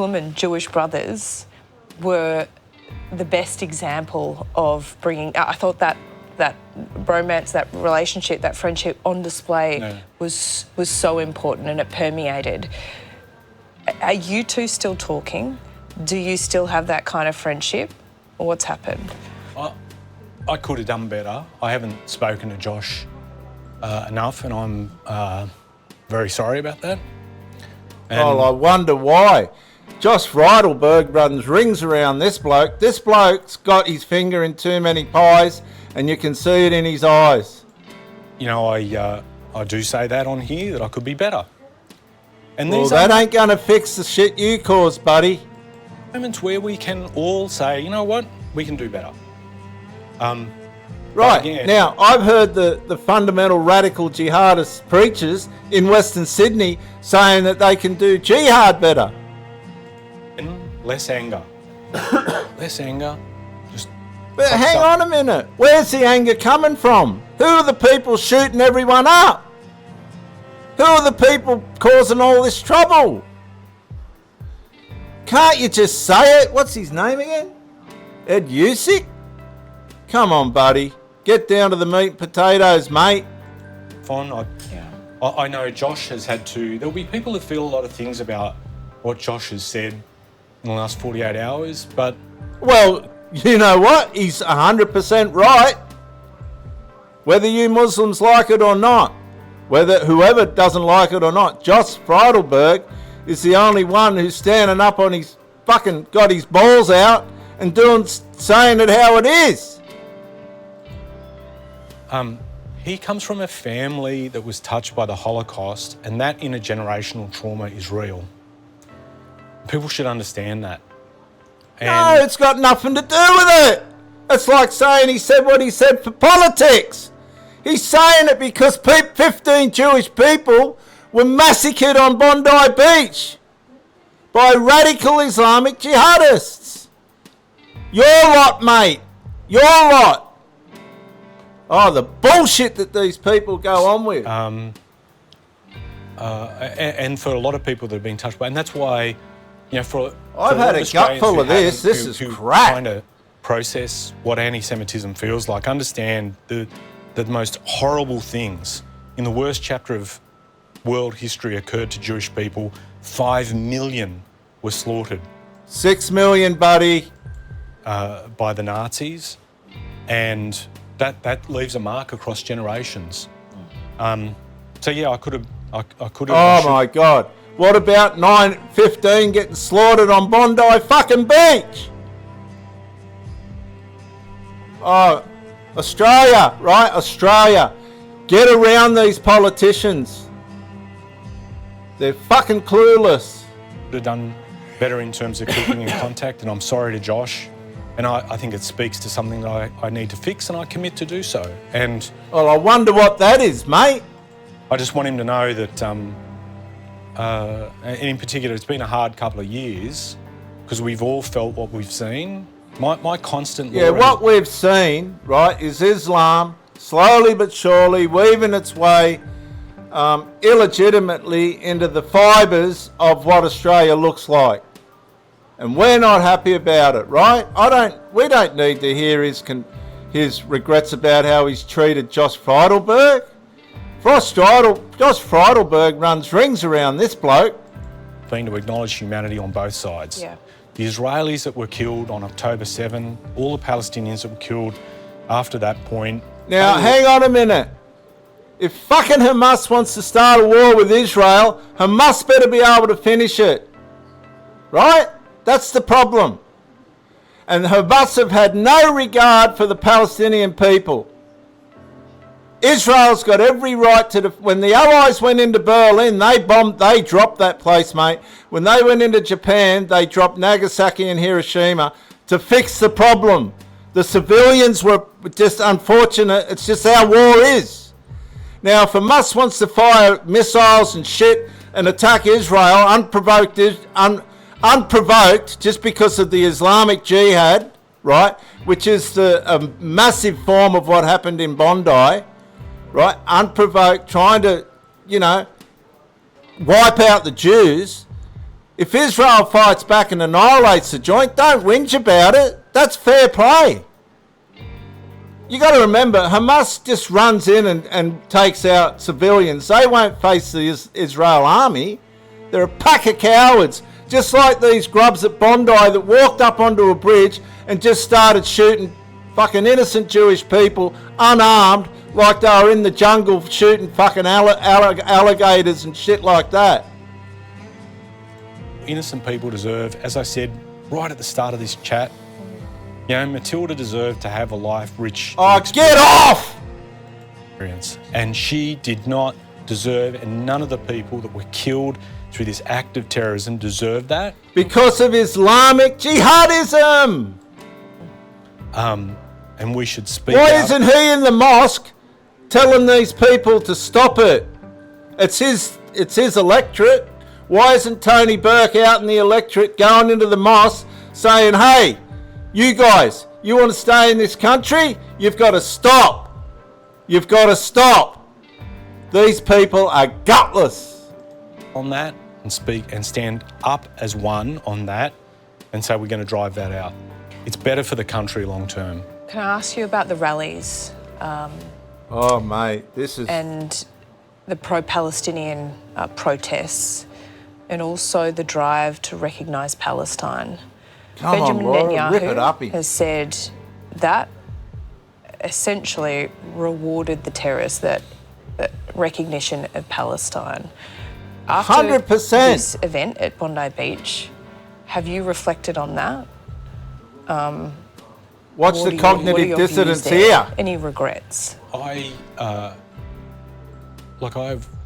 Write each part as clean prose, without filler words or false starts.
Muslim and Jewish brothers were the best example of bringing... I thought that bromance, that relationship, that friendship on display was so important, and it permeated. Are you two still talking? Do you still have that kind of friendship? Or what's happened? I could have done better. I haven't spoken to Josh enough, and I'm very sorry about that. And I wonder why. Josh Frydelberg runs rings around this bloke. This bloke's got his finger in too many pies, and you can see it in his eyes. You know, I do say that on here, that I could be better. And well, that ain't going to fix the shit you caused, buddy. Moments where we can all say, you know what, we can do better. Right, yeah. Now, I've heard the fundamental radical jihadist preachers in Western Sydney saying that they can do jihad better. And less anger. Less anger. But hang on a minute. Where's the anger coming from? Who are the people shooting everyone up? Who are the people causing all this trouble? Can't you just say it? What's his name again? Ed HUSIC? Come on, buddy. Get down to the meat and potatoes, mate. I know Josh has had to... There'll be people that feel a lot of things about what Josh has said in the last 48 hours, but... Well, you know what? He's 100% right. Whether you Muslims like it or not, whoever doesn't like it or not, Josh Frydelberg is the only one who's standing up on his fucking... got his balls out and saying it how it is. He comes from a family that was touched by the Holocaust, and that intergenerational trauma is real. People should understand that. No, it's got nothing to do with it. It's like saying he said what he said for politics. He's saying it because 15 Jewish people were massacred on Bondi Beach by radical Islamic jihadists. Your lot, mate. Your lot. Oh, the bullshit that these people go on with. And for a lot of people that have been touched by, and that's why, you know, I've had a gut full of this. This is crap. Trying to process what anti-Semitism feels like, understand the most horrible things in the worst chapter of world history occurred to Jewish people. 5 million were slaughtered. 6 million, buddy. By the Nazis, and that leaves a mark across generations. So yeah, I could have. Oh my God! What about 9/15 getting slaughtered on Bondi fucking beach? Oh, Australia, right? Australia, get around these politicians. They're fucking clueless. Could have done better in terms of keeping in contact, and I'm sorry to Josh. And I think it speaks to something that I need to fix, and I commit to do so. And well, I wonder what that is, mate. I just want him to know that, and in particular, it's been a hard couple of years because we've all felt what we've seen. My constant... Yeah, what we've seen, right, is Islam slowly but surely weaving its way illegitimately into the fibres of what Australia looks like. And we're not happy about it, right? We don't need to hear his regrets about how he's treated Josh Frydelberg. Josh Frydelberg runs rings around this bloke. Been to acknowledge humanity on both sides. Yeah. The Israelis that were killed on October 7, all the Palestinians that were killed after that point. Now, hang on a minute. If fucking Hamas wants to start a war with Israel, Hamas better be able to finish it. Right? That's the problem. And Hamas have had no regard for the Palestinian people. Israel's got every right to... When the Allies went into Berlin, they dropped that place, mate. When they went into Japan, they dropped Nagasaki and Hiroshima to fix the problem. The civilians were just unfortunate. It's just how war is. Now, if Hamas wants to fire missiles and shit and attack Israel unprovoked, just because of the Islamic Jihad, right, which is a massive form of what happened in Bondi, right, unprovoked, trying to, wipe out the Jews. If Israel fights back and annihilates the joint, don't whinge about it. That's fair play. You got to remember, Hamas just runs in and takes out civilians. They won't face the Israel army. They're a pack of cowards. Just like these grubs at Bondi that walked up onto a bridge and just started shooting fucking innocent Jewish people, unarmed, like they were in the jungle shooting fucking alligators and shit like that. Innocent people deserve, as I said right at the start of this chat, you know, Matilda deserved to have a life rich in Get off! experience. And she did not deserve, and none of the people that were killed through this act of terrorism deserve that. Because of Islamic jihadism! And we should speak Why out. isn't he in the mosque telling these people to stop it? It's his electorate. Why isn't Tony Burke out in the electorate going into the mosque saying, hey, you guys, you want to stay in this country? You've got to stop. You've got to stop. These people are gutless. On that and speak and stand up as one on that and say we're going to drive that out. It's better for the country long term. Can I ask you about the rallies? Oh, mate, this is... And the pro-Palestinian protests, and also the drive to recognise Palestine. Come Benjamin on, Laura, rip it up. Netanyahu has said that essentially rewarded the terrorists, that recognition of Palestine. After 100%. this event at Bondi Beach, have you reflected on that? What's What the are your cognitive views dissonance there? here? Any regrets? I've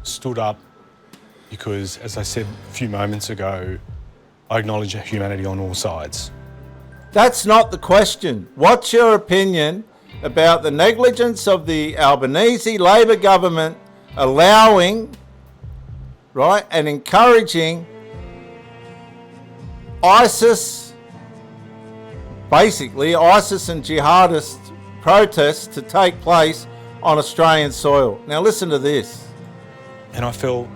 stood up because, as I said a few moments ago, I acknowledge humanity on all sides. That's not the question. What's your opinion about the negligence of the Albanese Labor government allowing, right, and encouraging ISIS, basically ISIS and jihadist protests to take place on Australian soil? Now listen to this. And I felt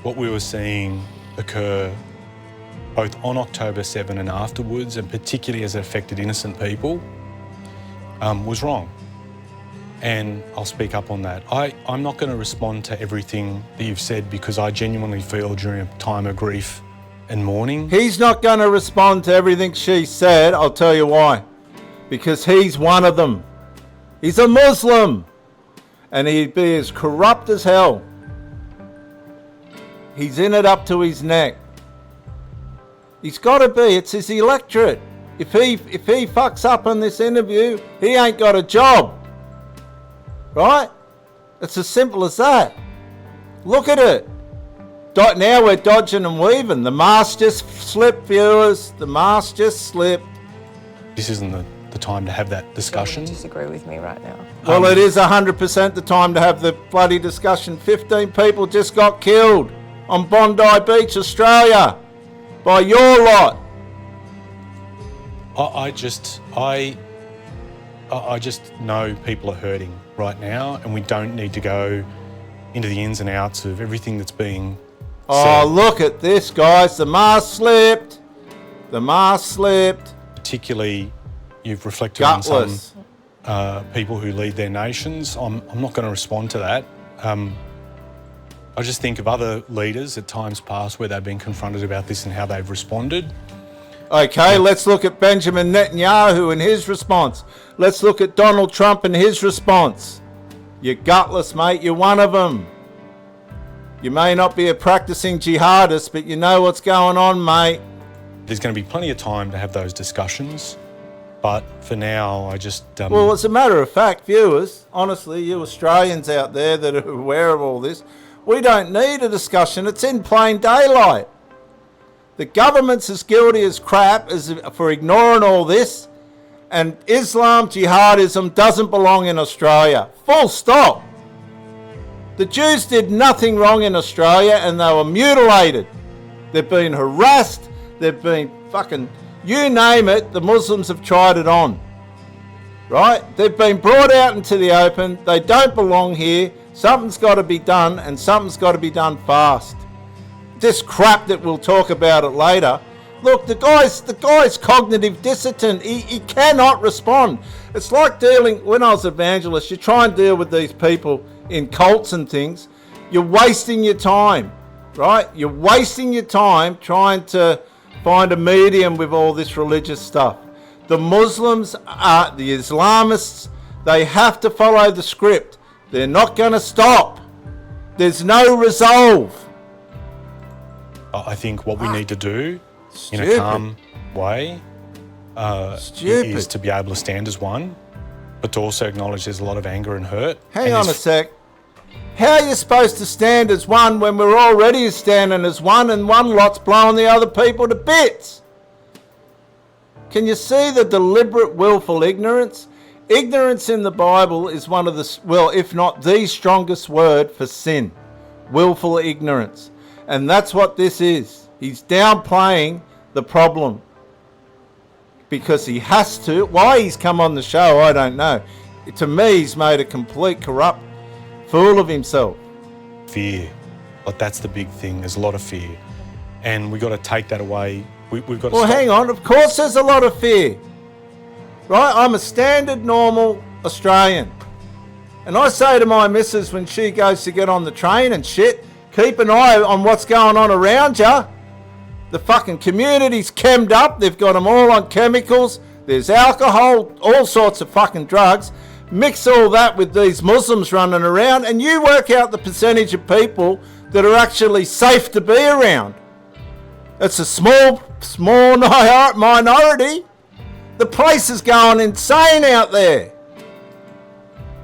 what we were seeing occur both on October 7 and afterwards, and particularly as it affected innocent people, was wrong. And I'll speak up on that. I'm not going to respond to everything that you've said because I genuinely feel during a time of grief and mourning. He's not going to respond to everything she said. I'll tell you why. Because he's one of them. He's a Muslim. And he'd be as corrupt as hell. He's in it up to his neck. He's got to be. It's his electorate. If he fucks up on this interview, he ain't got a job. Right? It's as simple as that. Look at it. Now we're dodging and weaving. The mask just slipped, viewers. The mask just slipped. This isn't the time to have that discussion. You disagree with me right now. Well, it is 100% the time to have the bloody discussion. 15 people just got killed on Bondi Beach, Australia, by your lot. I just know people are hurting right now, and we don't need to go into the ins and outs of everything that's being said. Oh, look at this, guys. The mask slipped. The mask slipped. Particularly, you've reflected Gutless. on some people who lead their nations. I'm not going to respond to that. I just think of other leaders at times past where they've been confronted about this and how they've responded. Okay, let's look at Benjamin Netanyahu and his response. Let's look at Donald Trump and his response. You're gutless, mate. You're one of them. You may not be a practicing jihadist, but you know what's going on, mate. There's going to be plenty of time to have those discussions, but for now, I just... Well, as a matter of fact, viewers, honestly, you Australians out there that are aware of all this, we don't need a discussion. It's in plain daylight. The government's as guilty as crap as for ignoring all this, and Islam, jihadism doesn't belong in Australia. Full stop. The Jews did nothing wrong in Australia and they were mutilated. They've been harassed. They've been fucking, you name it, the Muslims have tried it on. Right? They've been brought out into the open. They don't belong here. Something's got to be done, and something's got to be done fast. this crap that we'll talk about it later. Look, the guy's cognitive dissident. He cannot respond. It's like dealing, when I was evangelist, you try and deal with these people in cults and things. You're wasting your time, right? You're wasting your time trying to find a medium with all this religious stuff. The Muslims, the Islamists, they have to follow the script. They're not going to stop. There's no resolve. I think what we need to do in a calm way is to be able to stand as one, but to also acknowledge there's a lot of anger and hurt. Hang on a sec. How are you supposed to stand as one when we're already standing as one and one lot's blowing the other people to bits? Can you see the deliberate, willful ignorance? Ignorance in the Bible is one of the, well, if not the strongest word for sin. Willful ignorance. And that's what this is. He's downplaying the problem. Because he has to. Why he's come on the show, I don't know. To me, he's made a complete corrupt fool of himself. Fear. Like, that's the big thing. There's a lot of fear. And we've got to take that away. We've got to Well, stop. hang on. Of course there's a lot of fear. Right? I'm a standard, normal Australian. And I say to my missus when she goes to get on the train and shit, keep an eye on what's going on around you. The fucking community's chemmed up. They've got them all on chemicals. There's alcohol, all sorts of fucking drugs. Mix all that with these Muslims running around and you work out the percentage of people that are actually safe to be around. It's a small minority. The place is going insane out there.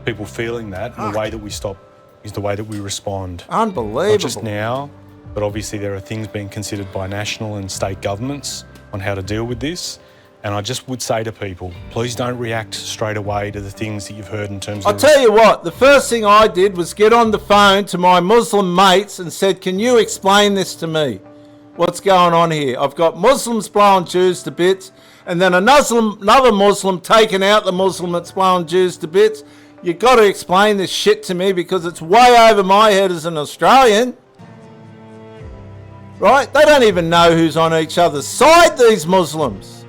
People feeling that, and the way that we stop is the way that we respond. Unbelievable. Not just now, but obviously there are things being considered by national and state governments on how to deal with this. And I just would say to people, please don't react straight away to the things that you've heard in terms of... I'll tell you what, the first thing I did was get on the phone to my Muslim mates and said, can you explain this to me? What's going on here? I've got Muslims blowing Jews to bits, and then another Muslim taking out the Muslim that's blowing Jews to bits. You've got to explain this shit to me because it's way over my head as an Australian. Right? They don't even know who's on each other's side, these Muslims.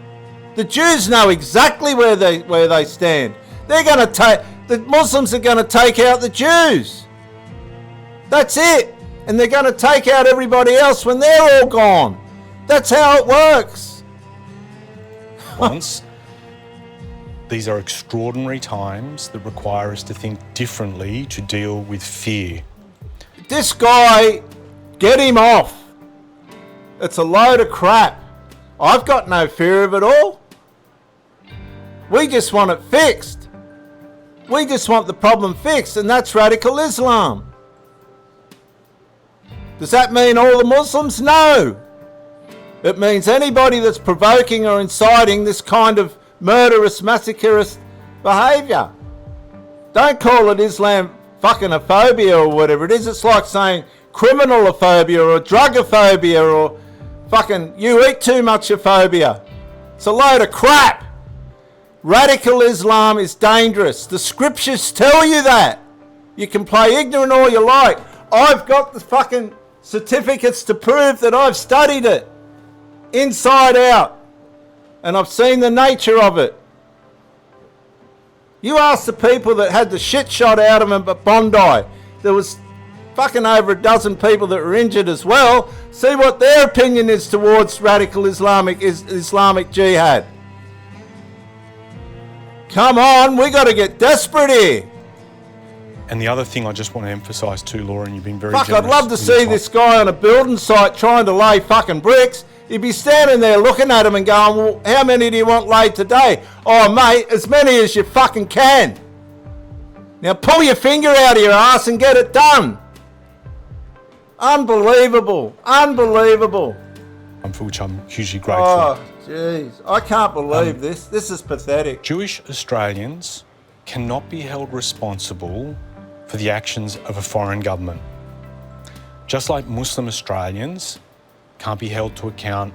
The Jews know exactly where they stand. They're going to take, the Muslims are going to take out the Jews. That's it. And they're going to take out everybody else when they're all gone. That's how it works. Once. These are extraordinary times that require us to think differently to deal with fear. This guy, get him off. It's a load of crap. I've got no fear of it all. We just want it fixed. We just want the problem fixed, and that's radical Islam. Does that mean all the Muslims? No. It means anybody that's provoking or inciting this kind of murderous, massacrist behaviour. Don't call it Islam fucking a phobia or whatever it is. It's like saying criminalophobia or drugophobia or fucking you eat too much phobia. It's a load of crap. Radical Islam is dangerous. The scriptures tell you that. You can play ignorant all you like. I've got the fucking certificates to prove that I've studied it inside out. And I've seen the nature of it. You ask the people that had the shit shot out of them at Bondi. There was fucking over a dozen people that were injured as well. See what their opinion is towards radical Islamic jihad. Come on, we got to get desperate here. And the other thing I just want to emphasise too, Laura, and you've been very Fuck, generous. I'd love to see this guy on a building site trying to lay fucking bricks. He'd be standing there looking at him and going, well, how many do you want laid today? Oh, mate, as many as you fucking can. Now pull your finger out of your ass and get it done. Unbelievable. Unbelievable. For which I'm hugely grateful. Oh, jeez. I can't believe this. This is pathetic. Jewish Australians cannot be held responsible for the actions of a foreign government. Just like Muslim Australians can't be held to account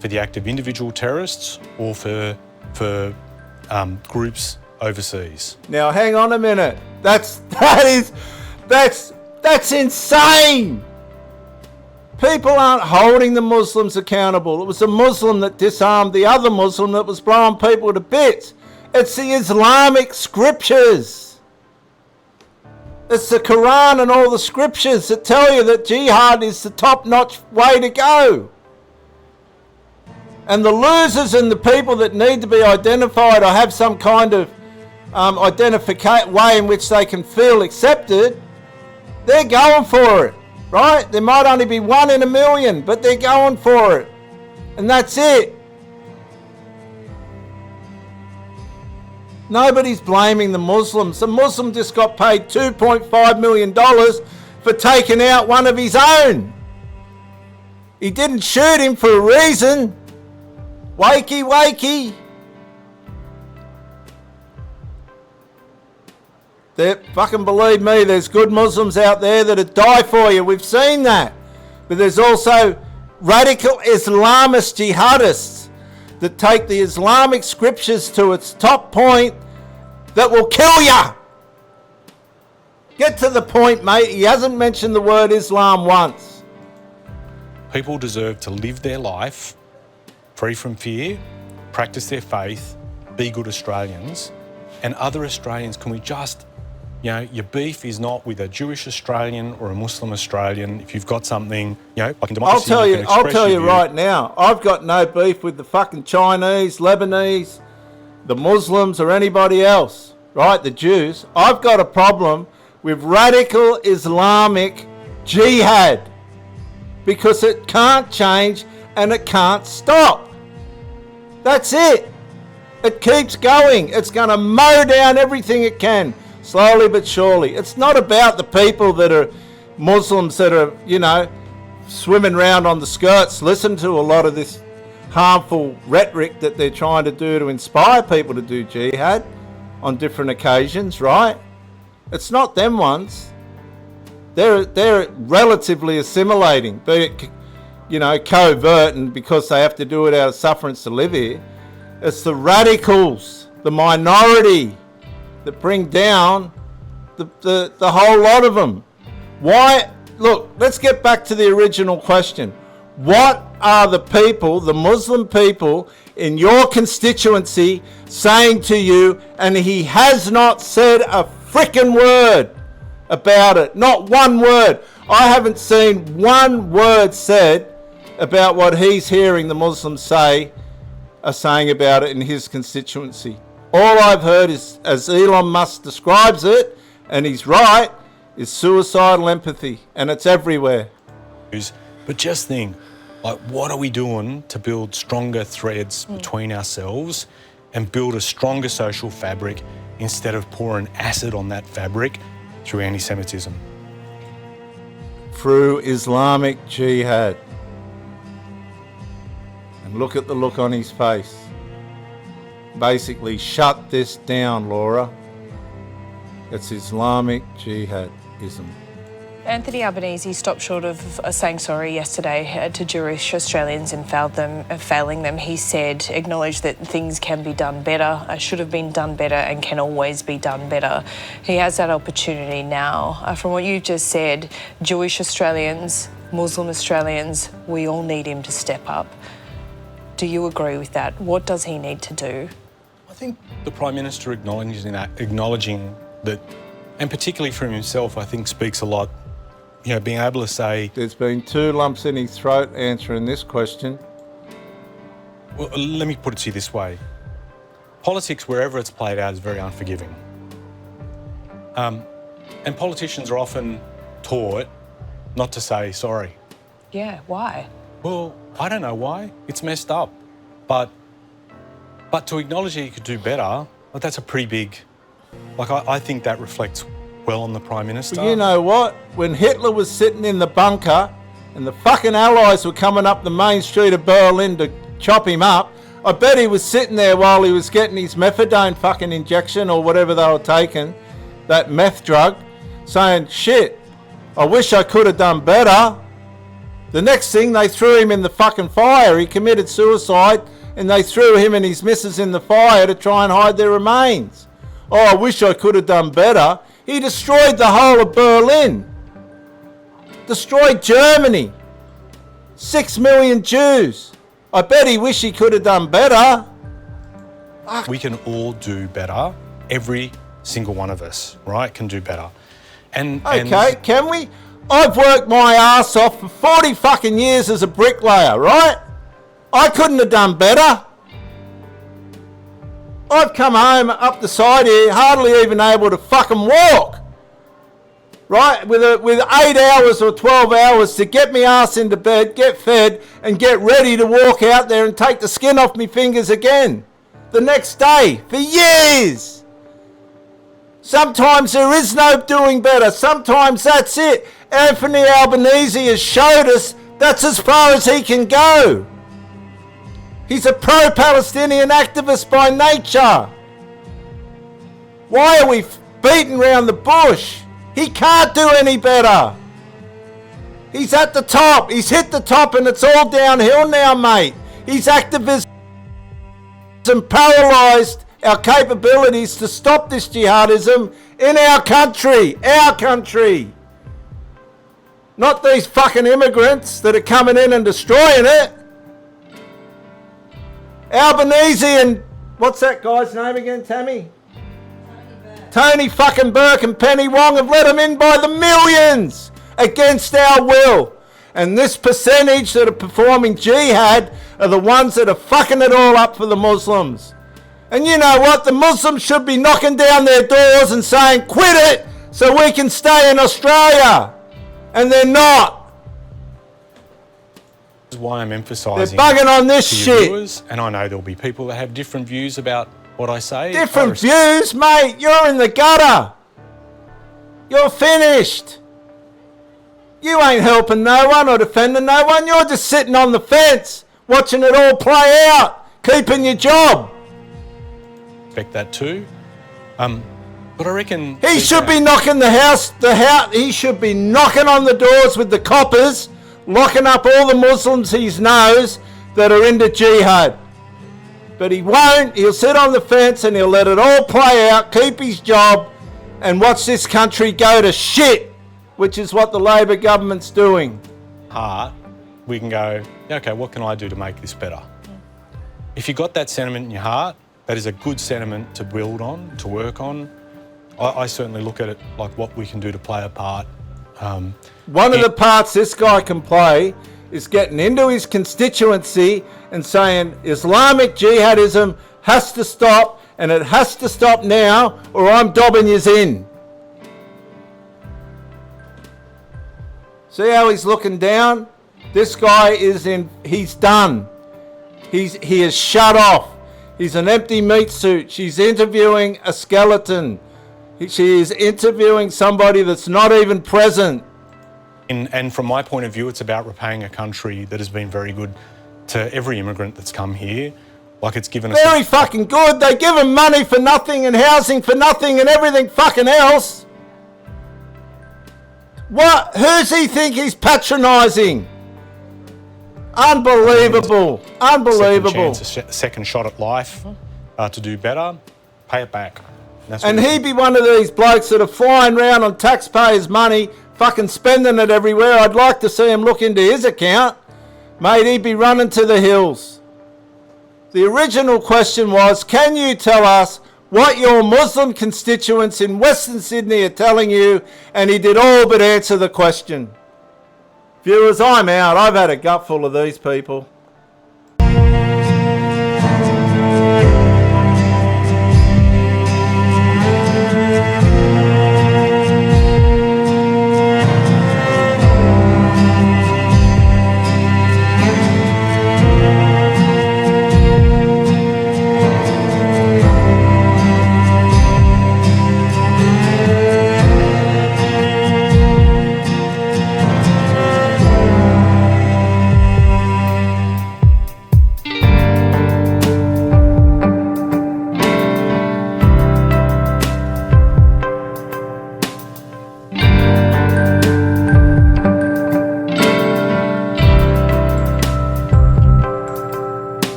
for the act of individual terrorists or for groups overseas. Now, hang on a minute. That's insane. People aren't holding the Muslims accountable. It was a Muslim that disarmed the other Muslim that was blowing people to bits. It's the Islamic scriptures. It's the Quran and all the scriptures that tell you that jihad is the top-notch way to go. And the losers and the people that need to be identified or have some kind of way in which they can feel accepted, they're going for it, right? There might only be 1 in a million, but they're going for it. And that's it. Nobody's blaming the Muslims. The Muslim just got paid $2.5 million for taking out one of his own. He didn't shoot him for a reason. Wakey, wakey. Fucking believe me, there's good Muslims out there that'd die for you. We've seen that. But there's also radical Islamist jihadists that take the Islamic scriptures to its top point that will kill ya. Get to the point, mate. He hasn't mentioned the word Islam once. People deserve to live their life free from fear, practice their faith, be good Australians. And other Australians, can we just, your beef is not with a Jewish Australian or a Muslim Australian. If you've got something, like in democracy, I'll tell you right now, I've got no beef with the fucking Chinese, Lebanese, the Muslims or anybody else, right? The Jews. I've got a problem with radical Islamic jihad because it can't change and it can't stop. That's it. It keeps going. It's going to mow down everything it can, slowly but surely. It's not about the people that are Muslims that are, swimming around on the skirts. Listen to a lot of this harmful rhetoric that they're trying to do to inspire people to do jihad on different occasions, right? It's not them ones. They're relatively assimilating, be it covert and because they have to do it out of sufferance to live here. It's the radicals, the minority that bring down the whole lot of them. Why? Look, let's get back to the original question. What are the people, the Muslim people in your constituency saying to you? And he has not said a frickin' word about it. Not one word. I haven't seen one word said about what he's hearing the Muslims are saying about it in his constituency. All I've heard is, as Elon Musk describes it, and he's right, is suicidal empathy, and it's everywhere. But just think, what are we doing to build stronger threads between ourselves and build a stronger social fabric instead of pouring acid on that fabric through anti-Semitism? Through Islamic jihad. And look at the look on his face. Basically, shut this down, Laura. It's Islamic jihadism. Anthony Albanese stopped short of saying sorry yesterday to Jewish Australians and failing them. He said, acknowledged that things can be done better, should have been done better and can always be done better. He has that opportunity now. From what you've just said, Jewish Australians, Muslim Australians, we all need him to step up. Do you agree with that? What does he need to do? I think the Prime Minister acknowledging that, and particularly from himself, I think speaks a lot. Being able to say... There's been 2 lumps in his throat answering this question. Well, let me put it to you this way. Politics, wherever it's played out, is very unforgiving. And politicians are often taught not to say sorry. Yeah, why? Well, I don't know why. It's messed up. But to acknowledge that you could do better, that's a pretty big... I think that reflects well on the Prime Minister. Well, you know what? When Hitler was sitting in the bunker and the fucking Allies were coming up the main street of Berlin to chop him up, I bet he was sitting there while he was getting his methadone fucking injection or whatever they were taking, that meth drug, saying, shit, I wish I could have done better. The next thing, they threw him in the fucking fire. He committed suicide and they threw him and his missus in the fire to try and hide their remains. Oh, I wish I could have done better. He destroyed the whole of Berlin. Destroyed Germany. 6 million Jews. I bet he wish he could have done better. We can all do better. Every single one of us, right, can do better. Okay, can we? I've worked my ass off for 40 fucking years as a bricklayer, right? I couldn't have done better. I've come home up the side here, hardly even able to fucking walk. Right, with 8 hours or 12 hours to get me ass into bed, get fed, and get ready to walk out there and take the skin off me fingers again. The next day, for years. Sometimes there is no doing better. Sometimes that's it. Anthony Albanese has showed us that's as far as he can go. He's a pro-Palestinian activist by nature. Why are we beating around the bush? He can't do any better. He's at the top. He's hit the top and it's all downhill now, mate. His activism paralysed our capabilities to stop this jihadism in our country. Our country. Not these fucking immigrants that are coming in and destroying it. Albanese and... what's that guy's name again, Tammy? Tony fucking Burke and Penny Wong have let them in by the millions against our will. And this percentage that are performing jihad are the ones that are fucking it all up for the Muslims. And you know what? The Muslims should be knocking down their doors and saying, quit it so we can stay in Australia. And they're not. This is why I'm emphasising. They're bugging on this shit. Viewers, and I know there'll be people that have different views about what I say. Different views, mate. You're in the gutter. You're finished. You ain't helping no one or defending no one. You're just sitting on the fence, watching it all play out, keeping your job. Expect that too. But I reckon he should be knocking the house. He should be knocking on the doors with the coppers, locking up all the Muslims he knows that are into jihad. But he won't. He'll sit on the fence and he'll let it all play out, keep his job, and watch this country go to shit, which is what the Labor government's doing. Heart, we can go, okay, what can I do to make this better? If you've got that sentiment in your heart, that is a good sentiment to build on, to work on. I certainly look at it like what we can do to play a part. One of the parts this guy can play is getting into his constituency and saying Islamic jihadism has to stop, and it has to stop now or I'm dobbing yous in. See how he's looking down? This guy he's done. He is shut off. He's an empty meat suit. She's interviewing a skeleton. She is interviewing somebody that's not even present. And from my point of view, it's about repaying a country that has been very good to every immigrant that's come here. Like it's given us... Very fucking good. They give them money for nothing and housing for nothing and everything fucking else. What? Who's he think he's patronising? Unbelievable. Unbelievable. Second shot at life to do better. Pay it back. And he'd be one of these blokes that are flying around on taxpayers' money, fucking spending it everywhere. I'd like to see him look into his account. Mate, he'd be running to the hills. The original question was, can you tell us what your Muslim constituents in Western Sydney are telling you? And he did all but answer the question. Viewers, I'm out. I've had a gut full of these people.